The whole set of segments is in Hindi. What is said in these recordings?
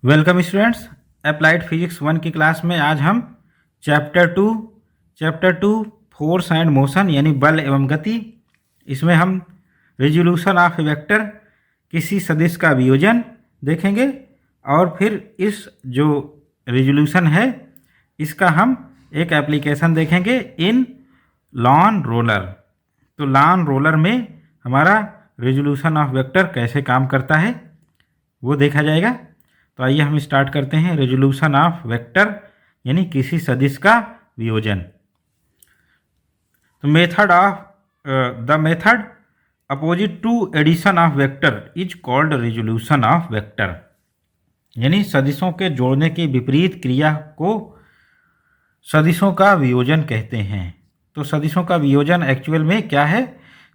Welcome students. अप्लाइड फिजिक्स 1 की क्लास में आज हम chapter two force and motion यानी बल एवं गति, इसमें हम रेजोल्यूशन ऑफ वेक्टर किसी सदिश का वियोजन देखेंगे और फिर इस जो रेजोल्यूशन है इसका हम एक एप्लीकेशन देखेंगे इन लॉन रोलर। तो लॉन रोलर में हमारा रेजोल्यूशन ऑफ वेक्टर कैसे काम करता है वो देखा जाएगा। तो आइए हम स्टार्ट करते हैं रेजोल्यूशन ऑफ वेक्टर यानी किसी सदिश का वियोजन। तो the method opposite to addition of vector is called resolution of vector, यानी सदिशों के जोड़ने की विपरीत क्रिया को सदिशों का वियोजन कहते हैं। तो सदिशों का वियोजन एक्चुअल में क्या है?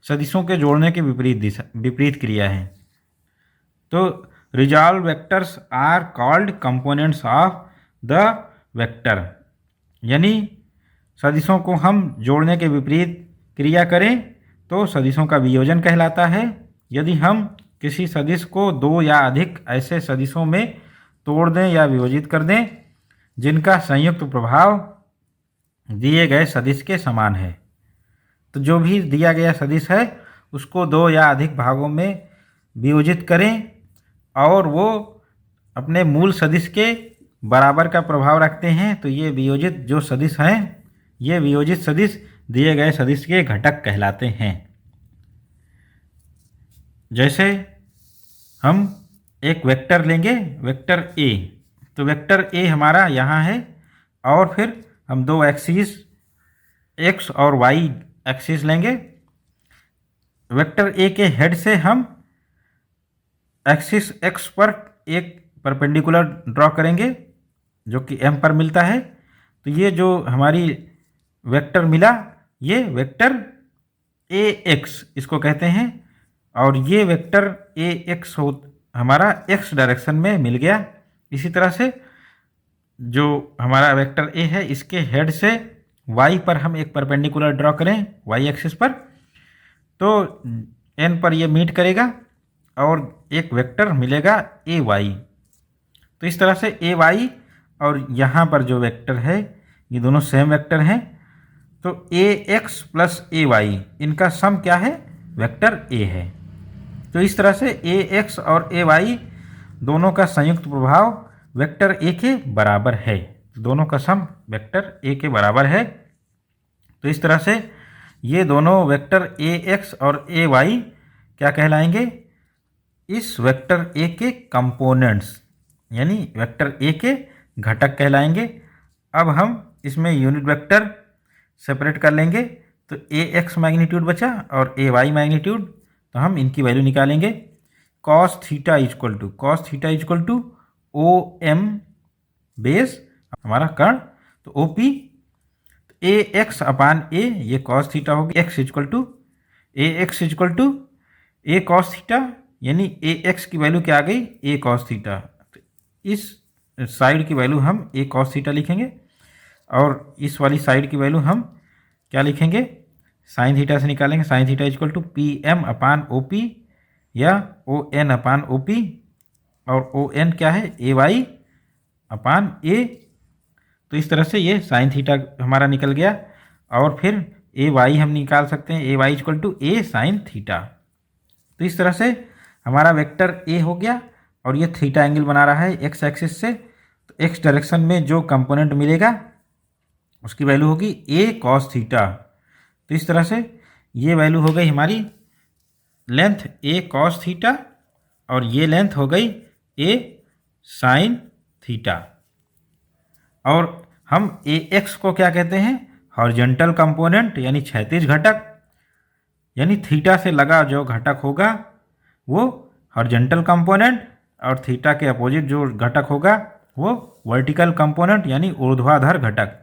सदिशों के जोड़ने की विपरीत क्रिया है। तो resolve vectors are called components of the vector, यानी सदिशों को हम जोड़ने के विपरीत क्रिया करें तो सदिशों का वियोजन कहलाता है। यदि हम किसी सदिश को दो या अधिक ऐसे सदिशों में तोड़ दें या वियोजित कर दें जिनका संयुक्त प्रभाव दिए गए सदिश के समान है, तो जो भी दिया गया सदिश है उसको दो या अधिक भागों में वियोजित करें और वो अपने मूल सदिश के बराबर का प्रभाव रखते हैं, तो ये वियोजित जो सदिश हैं ये वियोजित सदिश दिए गए सदिश के घटक कहलाते हैं। जैसे हम एक वेक्टर लेंगे, वेक्टर ए। तो वेक्टर ए हमारा यहाँ है और फिर हम दो एक्सिस एक्स और वाई एक्सिस लेंगे। वेक्टर ए के हेड से हम एक्सिस एक्स पर एक परपेंडिकुलर ड्रॉ करेंगे जो कि एम पर मिलता है। तो ये जो हमारी वेक्टर मिला ये वेक्टर ए एक्स इसको कहते हैं और ये वेक्टर ए एक्स हमारा एक्स डायरेक्शन में मिल गया। इसी तरह से जो हमारा वेक्टर ए है इसके हेड से वाई पर हम एक परपेंडिकुलर ड्रॉ करें वाई एक्सिस पर, तो एन पर ये मीट करेगा और एक वेक्टर मिलेगा ए वाई। तो इस तरह से ए वाई और यहाँ पर जो वेक्टर है ये दोनों सेम वेक्टर हैं। तो ए एक्स प्लस ए वाई इनका सम क्या है? वेक्टर ए है। तो इस तरह से ए एक्स और ए वाई दोनों का संयुक्त प्रभाव वेक्टर ए के बराबर है, दोनों का सम वेक्टर ए के बराबर है। तो इस तरह से ये दोनों वेक्टर ए एक्स और ए वाई क्या कहलाएंगे? इस वेक्टर ए के कंपोनेंट्स यानी वेक्टर ए के घटक कहलाएंगे। अब हम इसमें यूनिट वेक्टर सेपरेट कर लेंगे, तो ए एक्स मैग्नीट्यूड बचा और ए वाई मैग्नीट्यूड, तो हम इनकी वैल्यू निकालेंगे। Cos theta is equal to O M base हमारा कर्ण, तो O P A x upon A ये कॉस थीटा होगी। X is equal to A cos theta, यानी ए एक्स की वैल्यू क्या आ गई? A cos theta. तो इस साइड की वैल्यू हम ए कॉस थीटा लिखेंगे और इस वाली साइड की वैल्यू हम क्या लिखेंगे? साइन थीटा से निकालेंगे। Sine theta is equal to P M upon O P या ओ एन अपान ओ पी, और ओ एन क्या है? ए वाई अपान ए। तो इस तरह से ये साइन थीटा हमारा निकल गया और फिर ए वाई हम निकाल सकते हैं, A Y equal to A sine theta. तो इस तरह से हमारा वेक्टर ए हो गया और ये थीटा एंगल बना रहा है एक्स एक्सिस से। तो एक्स डायरेक्शन में जो कंपोनेंट मिलेगा उसकी वैल्यू होगी ए कॉस थीटा। तो इस तरह से ये वैल्यू हो गई हमारी लेंथ ए कॉस थीटा और ये लेंथ हो गई ए साइन थीटा। और हम ए एक्स को क्या कहते हैं? हॉरिजॉन्टल कंपोनेंट यानी क्षैतिज घटक, यानी थीटा से लगा जो घटक होगा वो हॉरिजॉन्टल कंपोनेंट और थीटा के अपोजिट जो घटक होगा वो वर्टिकल कंपोनेंट यानी ऊर्ध्वाधर घटक।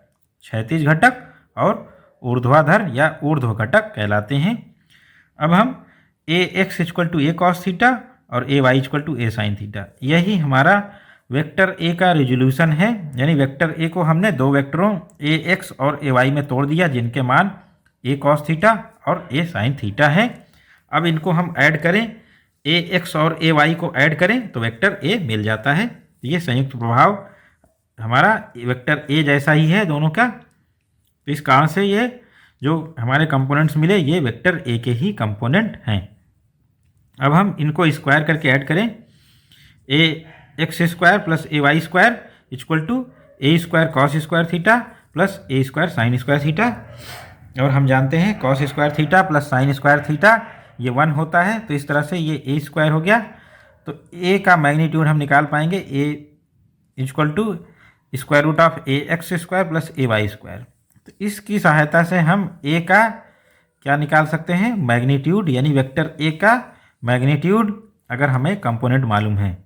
क्षैतिज घटक और ऊर्ध्वाधर या ऊर्ध्व घटक कहलाते हैं। अब हम A X equal to A cos theta और A Y equal to A sine theta, यही हमारा वेक्टर ए का रिजोल्यूशन है। यानी वेक्टर ए को हमने दो वेक्टरों ए एक्स और ए वाई में तोड़ दिया जिनके मान ए कॉस थीटा और ए साइन थीटा है। अब इनको हम ऐड करें, ए एक्स और ए वाई को ऐड करें तो वेक्टर ए मिल जाता है। तो ये संयुक्त प्रभाव हमारा वेक्टर ए जैसा ही है दोनों का। तो इस कारण से ये जो हमारे कंपोनेंट्स मिले ये वेक्टर ए के ही कंपोनेंट हैं। अब हम इनको स्क्वायर करके ऐड करें, A X square plus A Y square equal to A square cos square theta plus A square sine square theta. और हम जानते हैं cos square theta plus sine square theta ये 1 होता है, तो इस तरह से ये ए स्क्वायर हो गया। तो ए का मैग्नीट्यूड हम निकाल पाएंगे, A equal to square root of A X square plus A Y square. तो इसकी सहायता से हम ए का क्या निकाल सकते हैं, मैग्नीट्यूड, यानी वेक्टर ए का मैग्नीट्यूड अगर हमें कंपोनेंट मालूम है।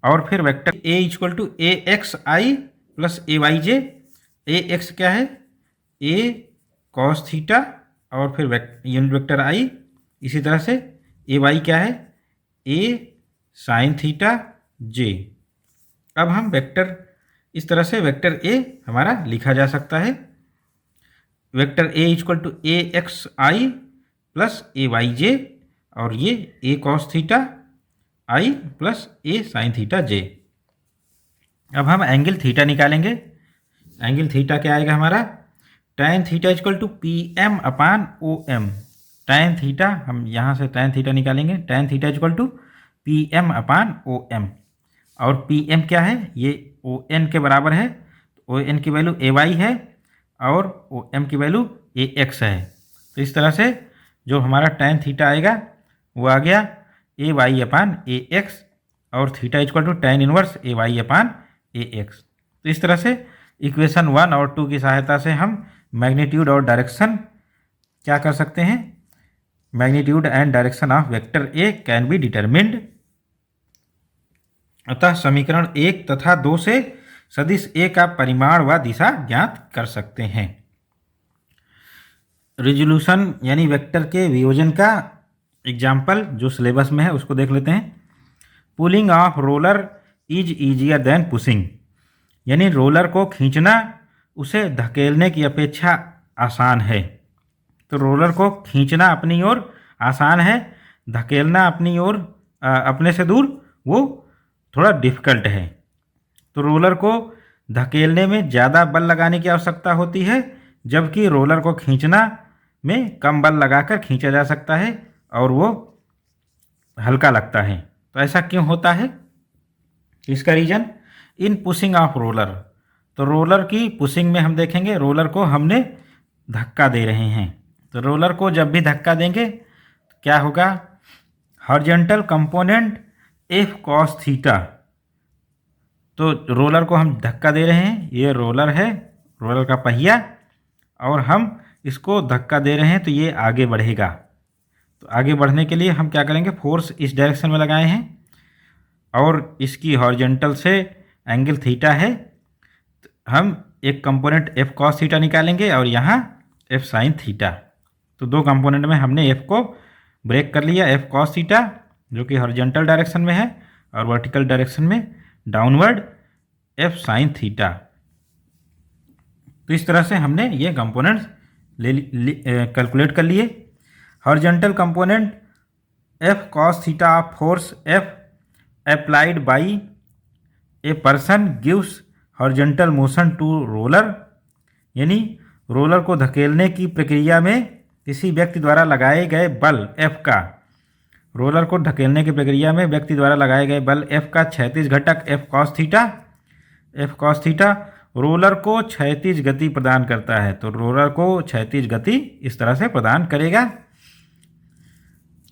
और फिर vector A equal to A X I plus A Y J. A X क्या है, ए कॉस थीटा और फिर यूनिट वेक्टर आई। इसी तरह से ए वाई क्या है, ए साइन थीटा जे। अब हम वेक्टर इस तरह से वेक्टर ए हमारा लिखा जा सकता है, vector A equal to A X I plus A Y J और ये A cos theta I plus A sine theta J. अब हम एंगल थीटा निकालेंगे। एंगल थीटा क्या आएगा हमारा, tan theta equal to P M upon O M. tan theta हम यहाँ से tan थीटा निकालेंगे, tan theta equal to P M upon O M. और पी एम क्या है, ये ओ एन के बराबर है, ओ एन की वैल्यू ए वाई है और ओ एम की वैल्यू ए एक्स है। तो इस तरह से जो हमारा tan थीटा आएगा वो आ गया A Y upon A X और theta equal to tan inverse A Y upon A X. तो इस तरह से इक्वेशन 1 और 2 की सहायता से हम मैग्नीट्यूड और डायरेक्शन क्या कर सकते हैं, magnitude and direction of vector A can be determined. अतः समीकरण 1 तथा 2 से सदिश ए का परिमाण व दिशा ज्ञात कर सकते हैं। रिजोल्यूशन यानी वेक्टर के वियोजन का एग्जाम्पल जो सिलेबस में है उसको देख लेते हैं। Pulling of roller is easier than pushing, यानी रोलर को खींचना उसे धकेलने की अपेक्षा आसान है। तो रोलर को खींचना अपनी ओर आसान है, धकेलना अपनी ओर अपने से दूर वो थोड़ा डिफ़िकल्ट है। तो रोलर को धकेलने में ज़्यादा बल लगाने की आवश्यकता होती है, जबकि रोलर को खींचना में कम बल लगाकर खींचा जा सकता है और वो हल्का लगता है। तो ऐसा क्यों होता है, इसका reason in pushing of roller. तो रोलर की पुशिंग में हम देखेंगे रोलर को हमने धक्का दे रहे हैं। तो रोलर को जब भी धक्का देंगे तो क्या होगा, horizontal component F cos theta. तो रोलर को हम धक्का दे रहे हैं, ये रोलर है, रोलर का पहिया, और हम इसको धक्का दे रहे हैं तो ये आगे बढ़ेगा। तो आगे बढ़ने के लिए हम क्या करेंगे, फोर्स इस डायरेक्शन में लगाए हैं और इसकी हॉरिजॉन्टल से एंगल थीटा है। तो हम एक कंपोनेंट एफ कॉस थीटा निकालेंगे और यहाँ एफ साइन थीटा। तो दो कंपोनेंट में हमने एफ को ब्रेक कर लिया, एफ कॉस थीटा जो कि हॉरिजॉन्टल डायरेक्शन में है और वर्टिकल डायरेक्शन में डाउनवर्ड एफ साइन थीटा। तो इस तरह से हमने ये कंपोनेंट्स कैलकुलेट कर लिए। Horizontal component F cos theta of force F applied by a person gives horizontal motion to roller, यानी रोलर को धकेलने की प्रक्रिया में किसी व्यक्ति द्वारा लगाए गए बल एफ का, रोलर को धकेलने की प्रक्रिया में व्यक्ति द्वारा लगाए गए बल एफ का क्षैतिज घटक F cos theta. F cos theta roller को क्षैतिज गति प्रदान करता है, तो रोलर को क्षैतिज गति इस तरह से प्रदान करेगा।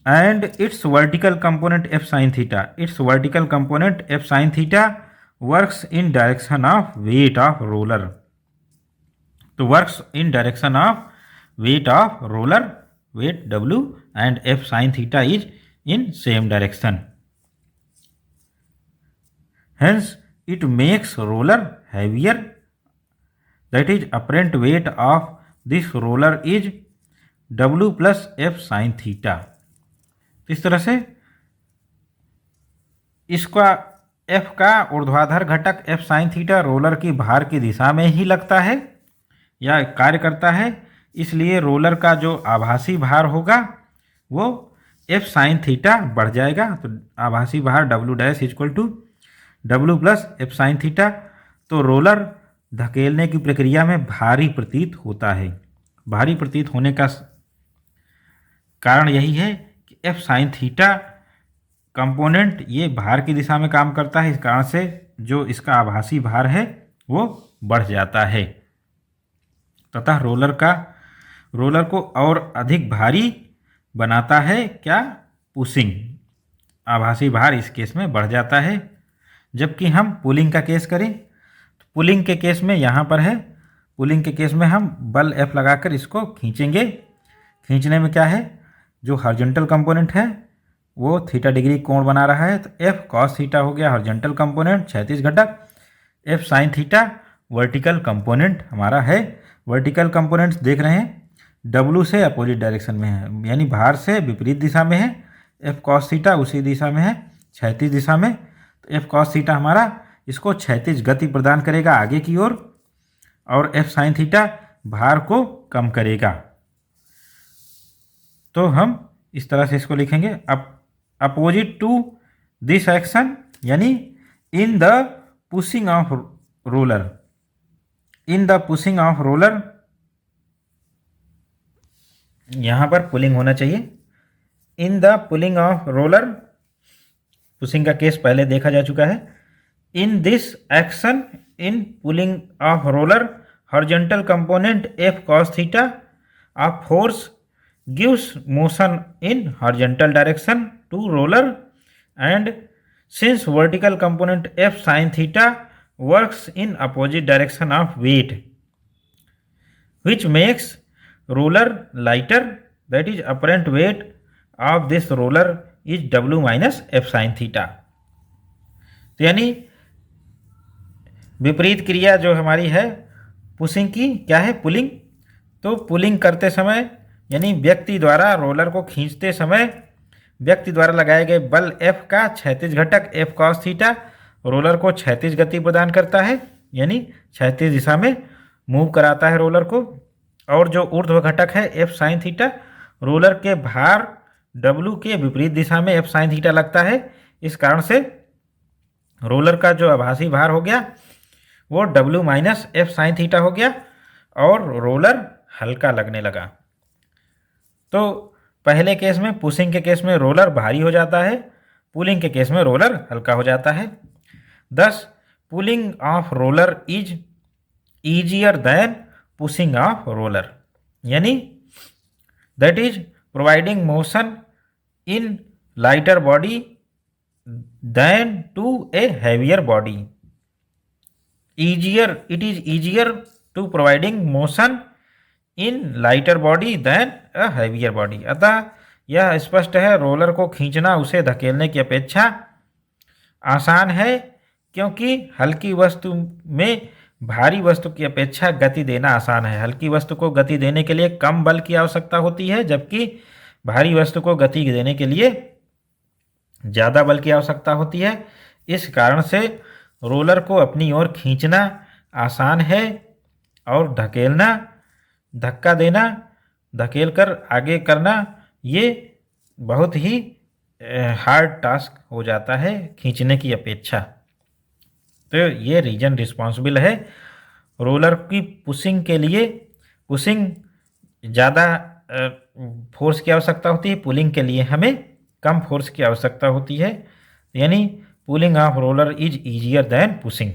And its vertical component F sine theta, its vertical component F sine theta works in direction of weight of roller. तो works in direction of weight of roller, weight W, and F sine theta is in same direction. Hence it makes roller heavier, that is apparent weight of this roller is W plus F sin theta। इस तरह से इसका F का ऊर्ध्वाधर घटक F sin थीटा रोलर की भार की दिशा में ही लगता है या कार्य करता है, इसलिए रोलर का जो आभासी भार होगा वो F sin थीटा बढ़ जाएगा। तो आभासी भार W dash equal to W plus F sine theta. तो रोलर धकेलने की प्रक्रिया में भारी प्रतीत होता है। भारी प्रतीत होने का कारण यही है कि एफ साइन थीटा कंपोनेंट ये भार की दिशा में काम करता है। इस कारण से जो इसका आभासी भार है वो बढ़ जाता है तथा रोलर को और अधिक भारी बनाता है क्या? पुशिंग। आभासी भार इस केस में बढ़ जाता है। जबकि हम पुलिंग का केस करें तो पुलिंग के केस में यहाँ पर है, पुलिंग के केस में हम बल F लगाकर इसको खींचेंगे। खींचने में क्या है, जो हॉरिजॉन्टल कंपोनेंट है वो थीटा डिग्री कोण बना रहा है, तो F cos थीटा हो गया हॉरिजॉन्टल कंपोनेंट क्षैतिज घटक, F sin theta vertical component हमारा है। वर्टिकल कंपोनेंट्स देख रहे हैं W से अपोजिट डायरेक्शन में है, यानी भार से विपरीत दिशा में है। F cos थीटा उसी दिशा में है, क्षैतिज दिशा में। तो F cos थीटा हमारा इसको क्षैतिज गति प्रदान करेगा आगे की ओर, और F sin थीटा भार को कम करेगा। तो हम इस तरह से इसको लिखेंगे, अपोजिट टू दिस एक्शन, यानी in the pushing of roller, in the pushing of roller, यहाँ पर पुलिंग होना चाहिए। In the pulling of roller, pushing का केस पहले देखा जा चुका है। In this action, in pulling of roller, horizontal component F cos theta of force gives motion in horizontal direction to roller, and since vertical component F sin theta works in opposite direction of weight, which makes roller lighter, that is apparent weight of this roller is W minus F sin theta। तो यानी विपरीत क्रिया जो हमारी है पुशिंग की क्या है, पुलिंग। तो पुलिंग करते समय यानी व्यक्ति द्वारा रोलर को खींचते समय व्यक्ति द्वारा लगाए गए बल F का क्षैतिज घटक F cos थीटा रोलर को क्षैतिज गति प्रदान करता है, यानी क्षैतिज दिशा में मूव कराता है रोलर को। और जो ऊर्ध्व घटक है F sin थीटा रोलर के भार W के विपरीत दिशा में F sin थीटा लगता है। इस कारण से रोलर का जो आभासी भार हो गया वो W minus F sin theta हो गया और रोलर हल्का लगने लगा। तो पहले केस में पुशिंग के केस में रोलर भारी हो जाता है, पुलिंग के केस में रोलर हल्का हो जाता है। Thus pulling of roller is easier than pushing of roller, यानी that is providing motion in lighter body than to a heavier body. Easier, it is easier to providing motion in lighter body than a heavier body. अतः यह स्पष्ट है रोलर को खींचना उसे धकेलने की अपेक्षा आसान है, क्योंकि हल्की वस्तु में भारी वस्तु की अपेक्षा गति देना आसान है। हल्की वस्तु को गति देने के लिए कम बल की आवश्यकता होती है, जबकि भारी वस्तु को गति देने के लिए ज़्यादा बल की आवश्यकता होती है। इस कारण से रोलर को अपनी ओर खींचना आसान है और धकेलना, धक्का देना, धकेल कर आगे करना ये बहुत ही हार्ड टास्क हो जाता है खींचने की अपेक्षा। तो ये रीजन रिस्पॉन्सिबल है रोलर की पुशिंग के लिए। पुशिंग ज़्यादा फोर्स की आवश्यकता होती है, पुलिंग के लिए हमें कम फोर्स की आवश्यकता होती है, यानी pulling of roller is easier than pushing.